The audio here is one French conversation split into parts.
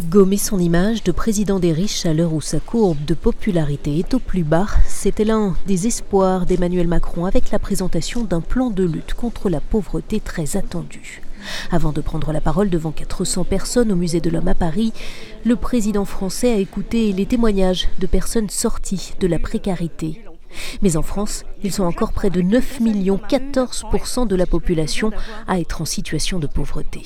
Gommer son image de président des riches à l'heure où sa courbe de popularité est au plus bas, c'était l'un des espoirs d'Emmanuel Macron avec la présentation d'un plan de lutte contre la pauvreté très attendu. Avant de prendre la parole devant 400 personnes au Musée de l'Homme à Paris, le président français a écouté les témoignages de personnes sorties de la précarité. Mais en France, ils sont encore près de 9 millions, 14% de la population à être en situation de pauvreté.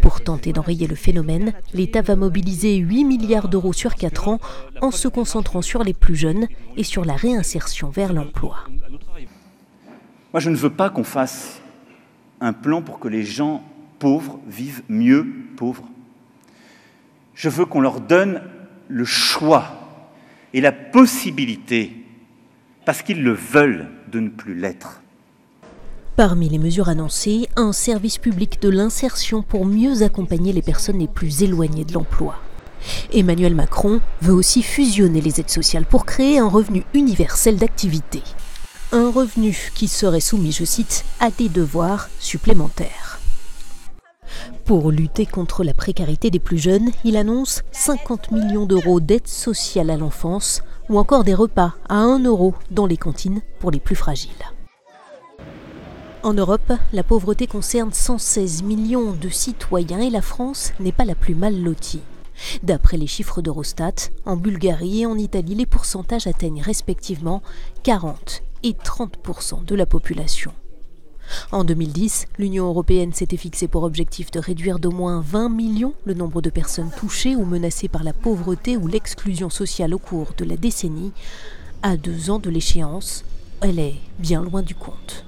Pour tenter d'enrayer le phénomène, l'État va mobiliser 8 milliards d'euros sur 4 ans en se concentrant sur les plus jeunes et sur la réinsertion vers l'emploi. Moi, je ne veux pas qu'on fasse un plan pour que les gens pauvres vivent mieux pauvres. Je veux qu'on leur donne le choix et la possibilité, parce qu'ils le veulent, de ne plus l'être. Parmi les mesures annoncées, un service public de l'insertion pour mieux accompagner les personnes les plus éloignées de l'emploi. Emmanuel Macron veut aussi fusionner les aides sociales pour créer un revenu universel d'activité. Un revenu qui serait soumis, je cite, à des devoirs supplémentaires. Pour lutter contre la précarité des plus jeunes, il annonce 50 millions d'euros d'aide sociale à l'enfance ou encore des repas à 1 euro dans les cantines pour les plus fragiles. En Europe, la pauvreté concerne 116 millions de citoyens et la France n'est pas la plus mal lotie. D'après les chiffres d'Eurostat, en Bulgarie et en Italie, les pourcentages atteignent respectivement 40 et 30% de la population. En 2010, l'Union européenne s'était fixée pour objectif de réduire d'au moins 20 millions le nombre de personnes touchées ou menacées par la pauvreté ou l'exclusion sociale au cours de la décennie. À 2 ans de l'échéance, elle est bien loin du compte.